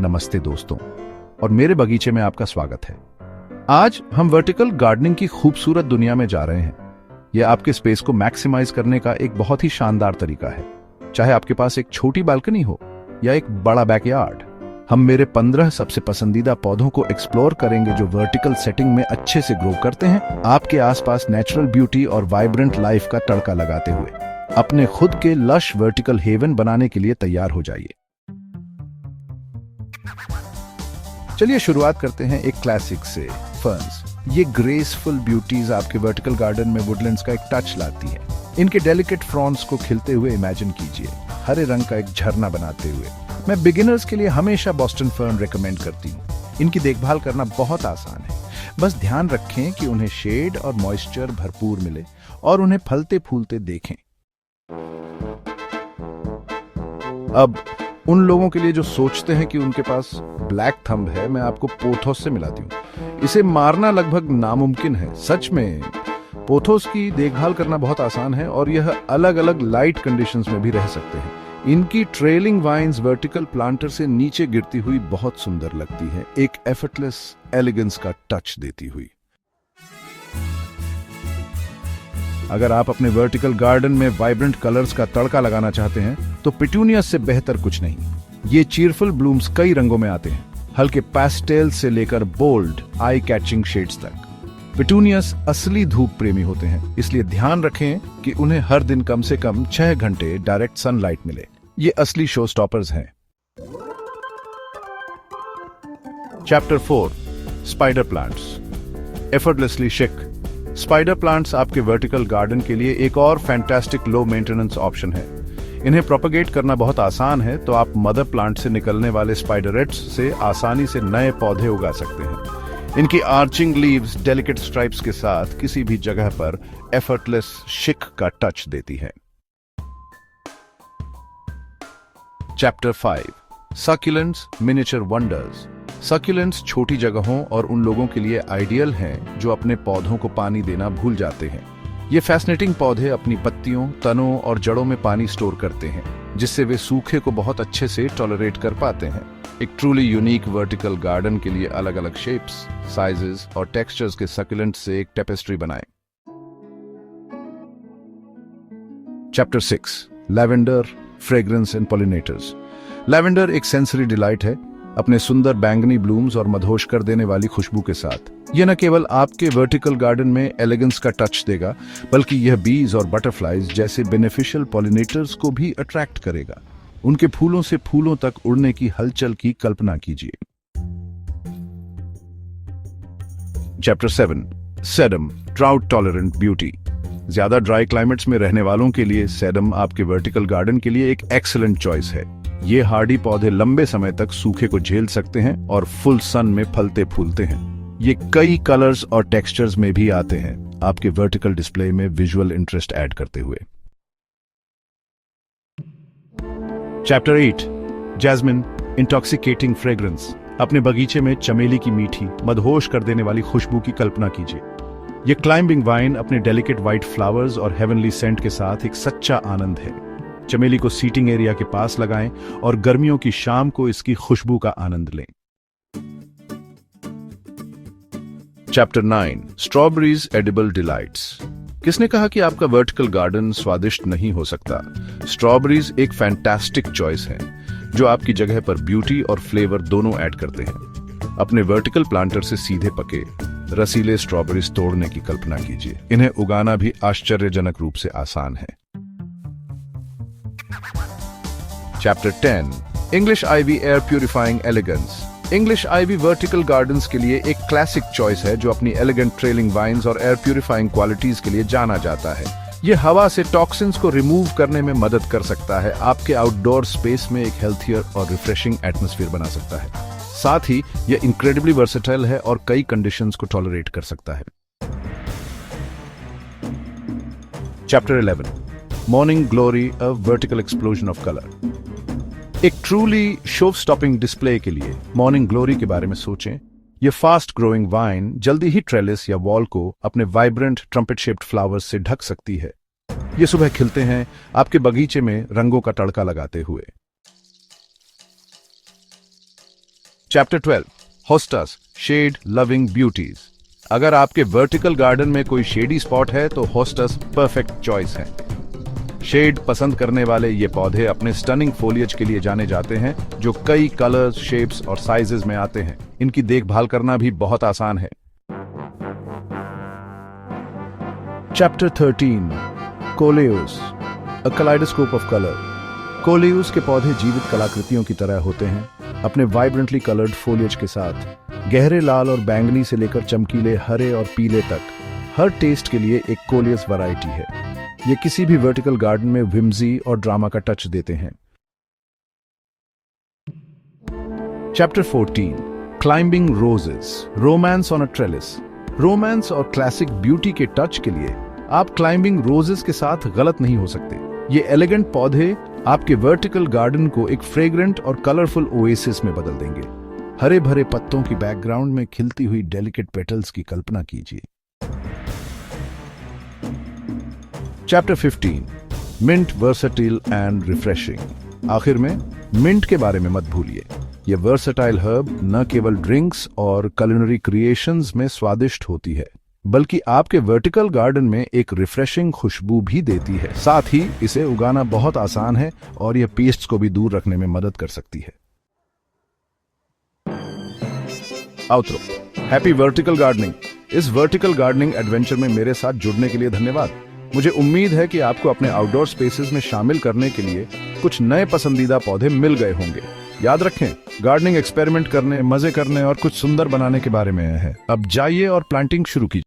नमस्ते दोस्तों, और मेरे बगीचे में आपका स्वागत है। आज हम वर्टिकल गार्डनिंग की खूबसूरत दुनिया में जा रहे हैं। यह आपके स्पेस को मैक्सिमाइज करने का एक बहुत ही शानदार तरीका है। चाहे आपके पास एक छोटी बालकनी हो या एक बड़ा बैकयार्ड, हम मेरे 15 सबसे पसंदीदा पौधों को एक्सप्लोर करेंगे जो वर्टिकल सेटिंग में अच्छे से ग्रो करते हैं, आपके आसपास नेचुरल ब्यूटी और वाइब्रेंट लाइफ का तड़का लगाते हुए अपने खुद के लश वर्टिकल हेवन बनाने के लिए तैयार हो जाइए। चलिए शुरुआत करते हैं एक क्लासिक से, फर्न्स। ये ग्रेसफुल ब्यूटीज आपके वर्टिकल गार्डन में वुडलैंड्स का एक टच लाती हैं। इनके डेलिकेट फ्रॉन्स को खिलते हुए इमेजिन कीजिए, हरे रंग का एक झरना बनाते हुए। मैं बिगिनर्स के लिए हमेशा बॉस्टन फर्न रेकमेंड करती हूँ। इनकी देखभाल करना बहुत आसान है, बस ध्यान रखें कि उन्हें शेड और मॉइस्चर भरपूर मिले और उन्हें फलते फूलते देखें। अब उन लोगों के लिए जो सोचते हैं कि उनके पास ब्लैक थंब है, मैं आपको पोथोस से मिलाती हूँ। इसे मारना लगभग नामुमकिन है। सच में पोथोस की देखभाल करना बहुत आसान है और यह अलग अलग लाइट कंडीशंस में भी रह सकते हैं। इनकी ट्रेलिंग वाइन्स वर्टिकल प्लांटर से नीचे गिरती हुई बहुत सुंदर लगती है, एक एफर्टलेस एलिगेंस का टच देती हुई। अगर आप अपने वर्टिकल गार्डन में वाइब्रेंट कलर्स का तड़का लगाना चाहते हैं तो पिटूनियस से बेहतर कुछ नहीं। ये चीरफुल ब्लूम्स कई रंगों में आते हैं, हल्के पैस्टेल से लेकर बोल्ड आई कैचिंग शेड्स तक। पिटूनियस असली धूप प्रेमी होते हैं, इसलिए ध्यान रखें कि उन्हें हर दिन कम से कम 6 घंटे डायरेक्ट सनलाइट मिले। ये असली शो स्टॉपर्स हैं। Chapter 4, spider plants. एफर्टलेसली शिक। स्पाइडर प्लांट्स आपके वर्टिकल गार्डन के लिए एक और फैंटास्टिक लो मेंटेनेंस ऑप्शन है। इन्हें प्रोपेगेट करना बहुत आसान है, तो आप मदर प्लांट से निकलने वाले स्पाइडरेट्स से आसानी से नए पौधे उगा सकते हैं। इनकी आर्चिंग लीव्स डेलिकेट स्ट्राइप्स के साथ किसी भी जगह पर एफर्टलेस शिक का टच देती है। Chapter 5, succulents miniature wonders. Succulents छोटी जगहों और उन लोगों के लिए आइडियल हैं जो अपने पौधों को पानी देना भूल जाते हैं। ये फैसिनेटिंग पौधे अपनी पत्तियों, तनों और जड़ों में पानी स्टोर करते हैं, जिससे वे सूखे को बहुत अच्छे से टॉलरेट कर पाते हैं। एक ट्रूली यूनिक वर्टिकल गार्डन के लिए अलग अलग शेप्स, साइजेस और टेक्सचर्स के सक्यूलेंट से एक टेपेस्ट्री बनाएं। Chapter 6, lavender, fragrance and pollinators. Lavender एक सेंसरी डिलाइट है, अपने सुंदर बैंगनी ब्लूम्स और मदहोश कर देने वाली खुशबू के साथ। यह न केवल आपके वर्टिकल गार्डन में एलिगेंस का टच देगा, बल्कि यह बीज और बटरफ्लाइज जैसे बेनिफिशियल पॉलिनेटर्स को भी अट्रैक्ट करेगा। उनके फूलों से फूलों तक उड़ने की हलचल की कल्पना कीजिए। Chapter 7, sedum, drought tolerant beauty. ज्यादा ड्राई क्लाइमेट्स में रहने वालों के लिए सेडम आपके वर्टिकल गार्डन के लिए एक एक्सीलेंट चॉइस है। ये हार्डी पौधे लंबे समय तक सूखे को झेल सकते हैं और फुल सन में फलते फूलते हैं। ये कई कलर्स और टेक्सचर्स में भी आते हैं, आपके वर्टिकल डिस्प्ले में विजुअल इंटरेस्ट ऐड करते हुए। Chapter 8, jasmine, intoxicating fragrance. अपने बगीचे में चमेली की मीठी, मदहोश कर देने वाली खुशबू की कल्पना कीजिए। यह क्लाइंबिंग वाइन अपने डेलिकेट व्हाइट फ्लावर्स और हेवनली सेंट के साथ एक सच्चा आनंद है। चमेली को सीटिंग एरिया के पास लगाएं और गर्मियों की शाम को इसकी खुशबू का आनंद लें। Chapter 9, strawberries edible delights. किसने कहा कि आपका वर्टिकल गार्डन स्वादिष्ट नहीं हो सकता? स्ट्रॉबेरीज एक फैंटास्टिक चॉइस है, जो आपकी जगह पर ब्यूटी और फ्लेवर दोनों ऐड करते हैं। अपने वर्टिकल प्लांटर से सीधे पके रसीले स्ट्रॉबेरीज तोड़ने की कल्पना कीजिए। इन्हें उगाना भी आश्चर्यजनक रूप से आसान है। Chapter 10, English ivy air purifying elegance. English ivy vertical gardens के लिए एक क्लासिक चॉइस है, जो अपनी एलिगेंट ट्रेलिंग वाइन्स और एयर प्यूरिफाइंग क्वालिटीज के लिए जाना जाता है। यह हवा से टॉक्सिन्स को रिमूव करने में मदद कर सकता है, आपके आउटडोर स्पेस में एक हेल्थियर और रिफ्रेशिंग एटमॉस्फेयर बना सकता है। साथ ही यह इनक्रेडिबली वर्सेटाइल है और कई कंडीशंस को टॉलरेट कर सकता है। Chapter 11, morning glory, a vertical explosion of colour. एक ट्रूली शो स्टॉपिंग डिस्प्ले के लिए मॉर्निंग ग्लोरी के बारे में सोचें। यह फास्ट ग्रोइंग वाइन जल्दी ही ट्रेलिस या वॉल को अपने वाइब्रेंट ट्रम्पेट शेप्ड फ्लावर्स से ढक सकती है। ये सुबह खिलते हैं, आपके बगीचे में रंगों का तड़का लगाते हुए। Chapter 12 hostas shade loving beauties. अगर आपके वर्टिकल गार्डन में कोई शेडी स्पॉट है तो होस्टास परफेक्ट चॉइस है। शेड पसंद करने वाले ये पौधे अपने स्टनिंग फोलिएज के लिए जाने जाते हैं, जो कई कलर्स, शेप्स और साइजेस में आते हैं। इनकी देखभाल करना भी बहुत आसान है। Chapter 13 coleus a kaleidoscope of colour. Coleus के पौधे जीवित कलाकृतियों की तरह होते हैं, अपने वाइब्रेंटली कलर्ड फोलिएज के साथ। गहरे लाल और बैंगनी से लेकर चमकीले हरे और पीले तक, हर टेस्ट के लिए एक कोलेउस वैरायटी है। ये किसी भी वर्टिकल गार्डन में विम्जी और ड्रामा का टच देते हैं। Chapter 14 climbing roses romance on a trellis. Romance और क्लासिक ब्यूटी के टच के लिए आप क्लाइंबिंग रोजेस के साथ गलत नहीं हो सकते। ये एलिगेंट पौधे आपके वर्टिकल गार्डन को एक फ्रेग्रेंट और कलरफुल ओएसिस में बदल देंगे। हरे भरे पत्तों की बैकग्राउंड में खिलती हुई डेलिकेट पेटल्स की कल्पना कीजिए। Chapter 15 mint versatile and refreshing. आखिर में मिंट के बारे में मत भूलिए। यह वर्सेटाइल हर्ब न केवल ड्रिंक्स और कुलिनरी क्रिएशंस में स्वादिष्ट होती है, बल्कि आपके वर्टिकल गार्डन में एक रिफ्रेशिंग खुशबू भी देती है। साथ ही इसे उगाना बहुत आसान है और यह पेस्ट्स को भी दूर रखने में मदद कर सकती है। आउटरो। Happy vertical gardening. इस वर्टिकल गार्डनिंग एडवेंचर में मेरे साथ जुड़ने के लिए धन्यवाद। मुझे उम्मीद है कि आपको अपने आउटडोर स्पेसेस में शामिल करने के लिए कुछ नए पसंदीदा पौधे मिल गए होंगे। याद रखें, गार्डनिंग एक्सपेरिमेंट करने, मजे करने और कुछ सुंदर बनाने के बारे में है। अब जाइए और प्लांटिंग शुरू कीजिए।